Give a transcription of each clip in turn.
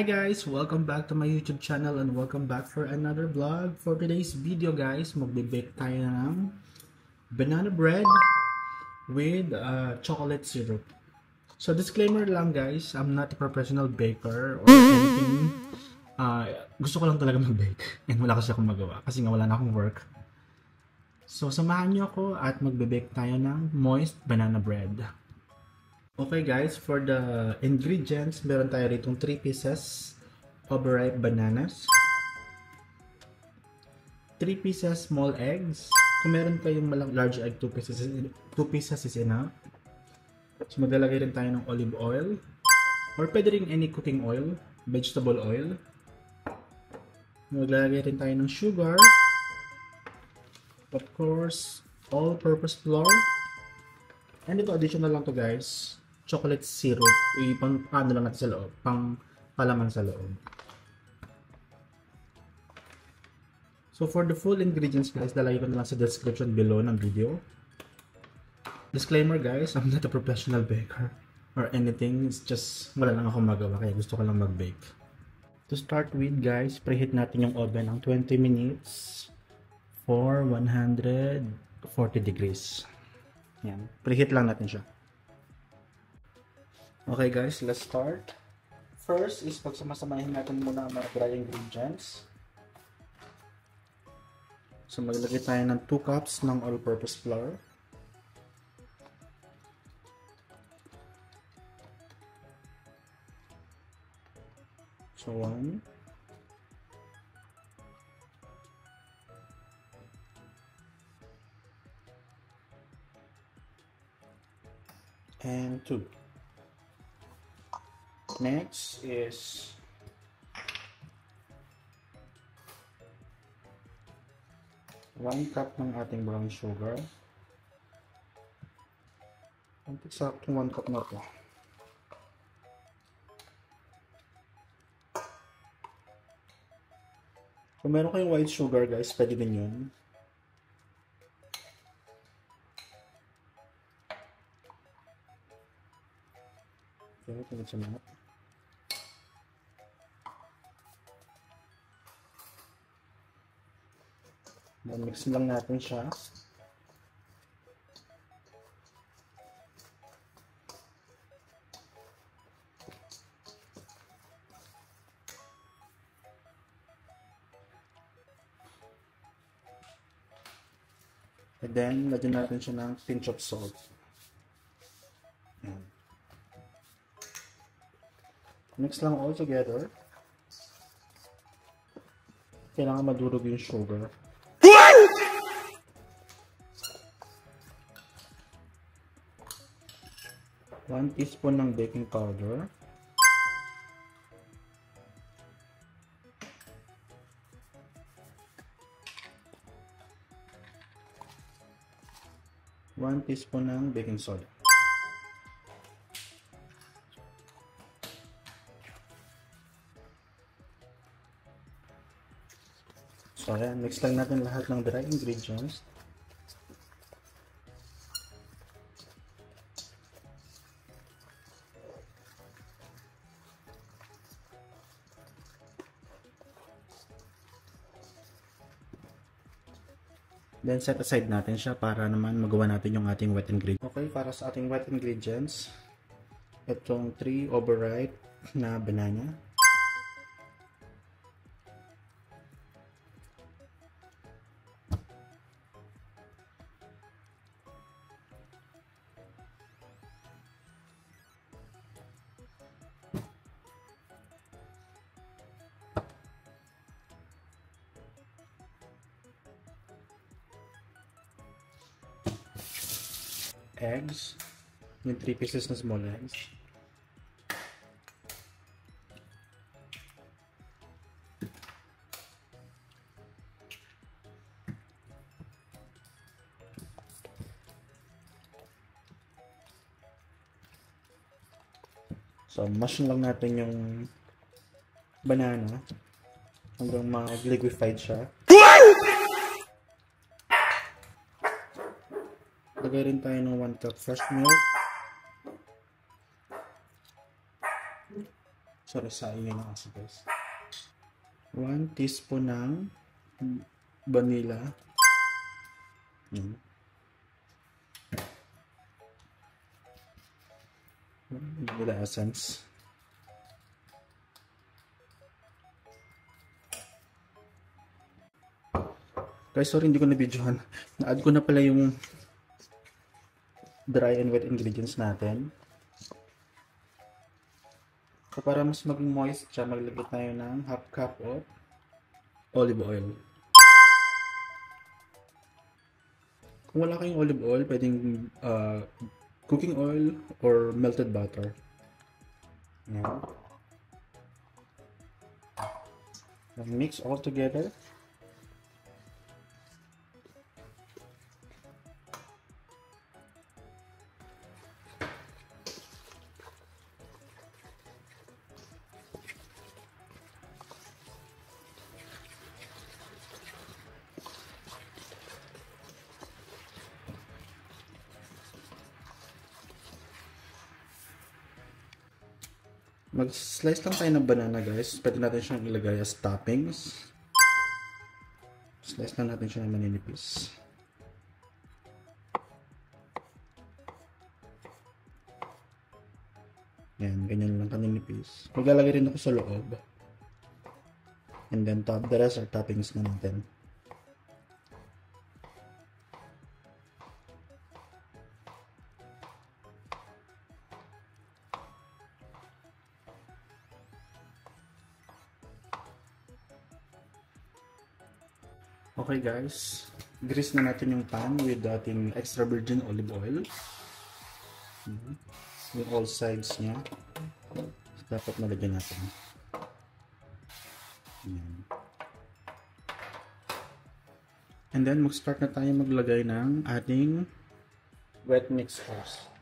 Hi guys! Welcome back to my YouTube channel and welcome back for another vlog. For today's video guys, magbe-bake tayo ng banana bread with chocolate syrup. So disclaimer lang guys, I'm not a professional baker or anything. Gusto ko lang talaga mag-bake and wala kasi akong magawa kasi nga wala na akong work. So samahan niyo ako at magbe-bake tayo ng moist banana bread. Okay guys, for the ingredients, meron tayo ritong 3 pieces overripe bananas, 3 pieces small eggs. Kung meron kayong large egg, 2 pieces is enough. So maglalagay rin tayo ng olive oil or pwede rin any cooking oil, vegetable oil. Maglalagay rin tayo ng sugar, of course, all-purpose flour, and ito additional lang to guys, chocolate syrup. Ipang ano lang natin sa loob, pang palaman sa loob. So for the full ingredients guys, lalagay ko na lang sa description below ng video. Disclaimer guys, I'm not a professional baker or anything. It's just wala lang akong magawa kaya gusto ko lang mag-bake. To start with guys, preheat natin yung oven ng 20 minutes for 140 degrees. Yan, preheat lang natin siya. Okay guys, let's start. First is pagsamasamahin natin muna ang mga dry ingredients. So maglagay tayo ng 2 cups ng all-purpose flour. So 1. And 2. Next is 1 cup ng ating brown sugar. Saktong 1 cup na ito. Kung meron kayong white sugar guys, pwede din yun. Okay, tingnan sa mga. Mix lang natin siya. And then, lagyan natin siya ng pinch of salt. Ayan. Mix lang all together. Kailangan madurog yung sugar. 1 teaspoon ng baking powder. One teaspoon ng baking soda. So ayan, mix lang natin lahat ng dry ingredients. Then set aside natin siya para naman magawa natin yung ating wet ingredients. Okay, para sa ating wet ingredients, itong 3 overripe na banana. Eggs, yung 3 pieces na small eggs. So mash lang natin yung banana hanggang mag-liquefied siya. Lagay rin tayo ng 1 cup fresh milk. Sorry sa ingay na kasi guys. 1 teaspoon ng vanilla. Vanilla essence. Guys, sorry hindi ko na-videohan. Na-add ko na pala yung dry and wet ingredients natin. So, para mas maging moist siya, maglagay tayo ng half cup of olive oil. Kung wala kayong olive oil, pwedeng cooking oil or melted butter. Yan. Mix all together. Mag-slice lang tayo ng banana guys. Pwede natin siyang ilagay as toppings. Slice lang natin siya ng maninipis. Yan, ganyan lang kaninipis. Maglalagay rin ako sa loob. And then the rest are toppings na natin. Okay guys, grease na natin yung pan with ating extra virgin olive oil. Yung all sides niya. Dapat nalagyan natin. Ayan. And then mag-start na tayo maglagay ng ating wet mix sauce.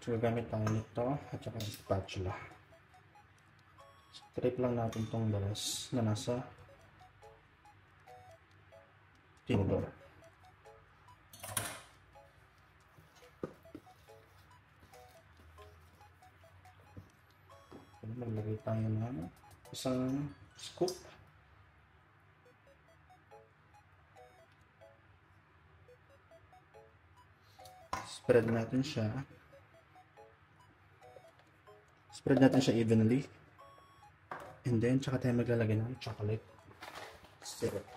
So, gamit tayo nito at saka spatula. Scrape lang natin itong balas na nasa tinidor. Maglagay tayo ng isang scoop. Spread natin siya. Spread natin siya evenly. And then, tsaka tayo maglalagay ng chocolate syrup.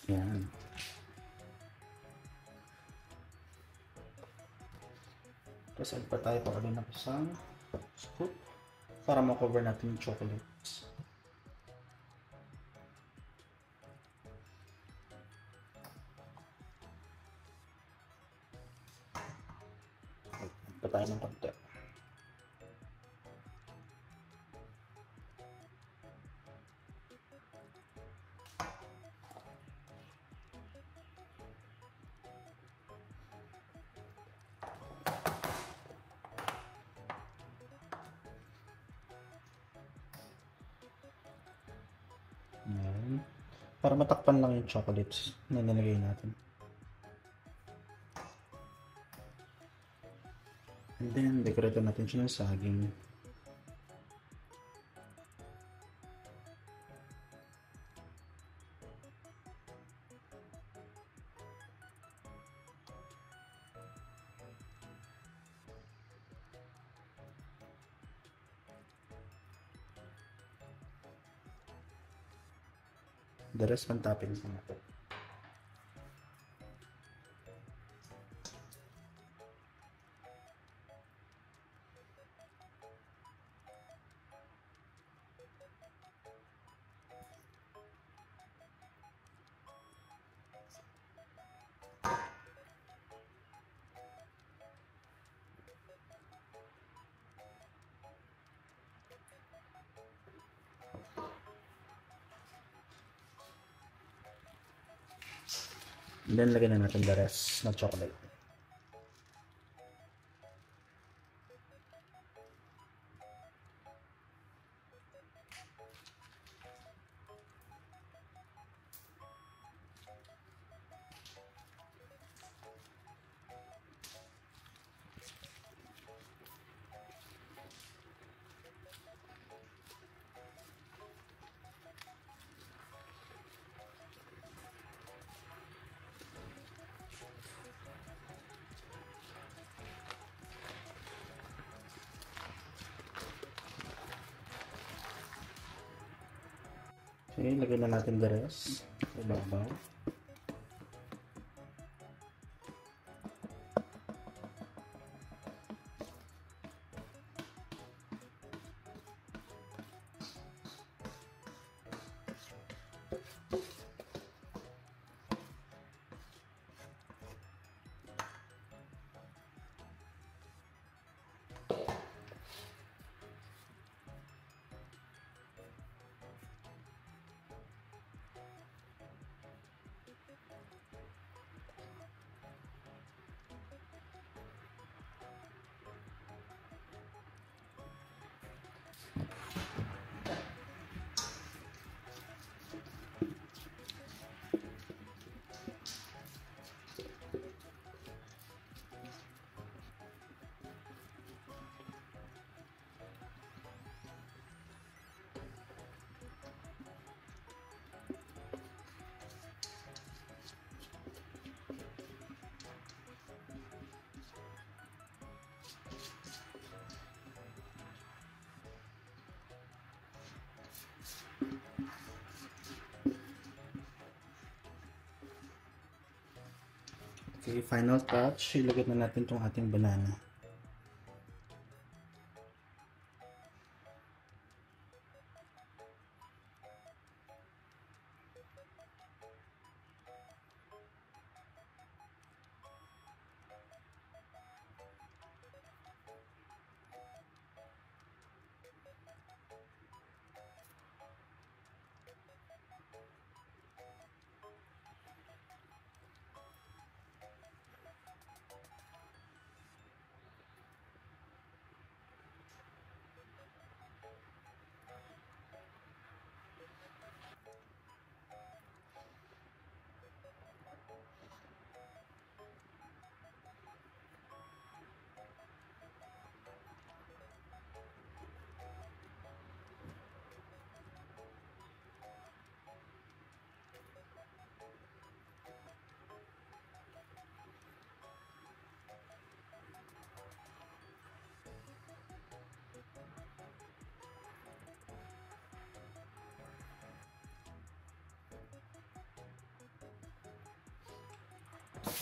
Yan. Tapos add pa tayo pa rin ng isang scoop para ma-cover natin yung chocolates. Add pa tayo ng konti. Ayan. Para matakpan lang yung chocolates na nilagay natin. And then, decorate natin siya ng saging. The rest man toppings na natin. And then lagyan na natin the rest na chocolate. Okay, lagyan na natin the rest. Ibabaw. Okay, final touch. Ilagay na natin itong ating banana.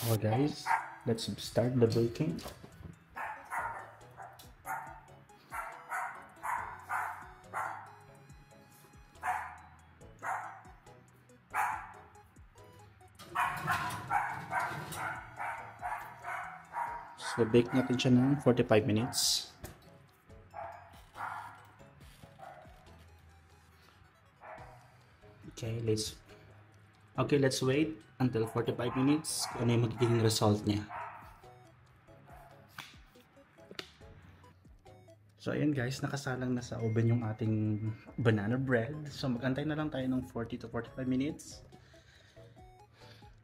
Okay guys, let's start the baking. So bake natin siya ng 45 minutes. Okay, let's wait until 45 minutes kung ano yung magiging result niya. So ayan guys, nakasalang na sa oven yung ating banana bread. So mag-antay na lang tayo ng 40 to 45 minutes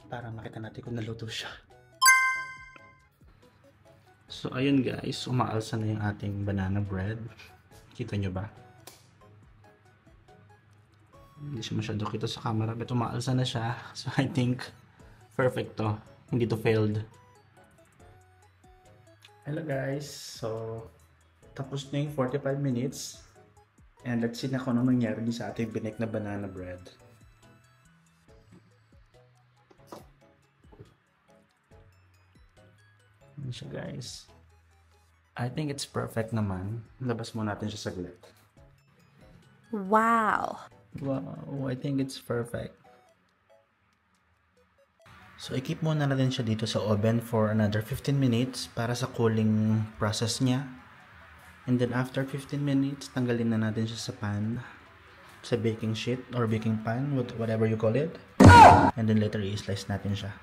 para makita natin kung naluto siya. So ayun guys, umaalsa na yung ating banana bread. Kita nyo ba? Hindi siya masyado kita sa camera, but umaalsa na siya. So I think perfect to. Hindi to failed. Hello guys. So tapos na yung 45 minutes. And let's see na kung ano nangyari sa ating binek na banana bread. Ayan siya guys. I think it's perfect naman. Labas mo natin siya saglit. Wow! Wow, I think it's perfect. So, i-keep muna natin siya dito sa oven for another 15 minutes para sa cooling process niya. And then after 15 minutes, tanggalin na natin siya sa pan, sa baking sheet or baking pan, whatever you call it. And then later i-slice natin siya.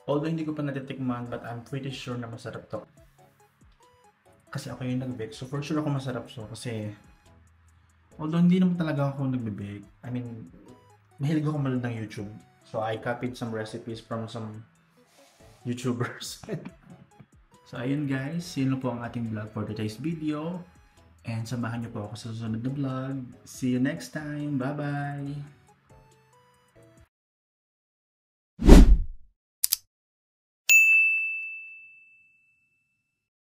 Although hindi ko pa natitikman, but I'm pretty sure na masarap to. Kasi ako yung nag-bake, so for sure ako masarap so. Kasi, although hindi naman talaga ako nagbe-bake, I mean, mahilig ako manood ng YouTube. So I copied some recipes from some YouTubers. So ayun guys, yun na po ang ating vlog for today's video. And samahan niyo po ako sa susunod na vlog. See you next time. Bye-bye!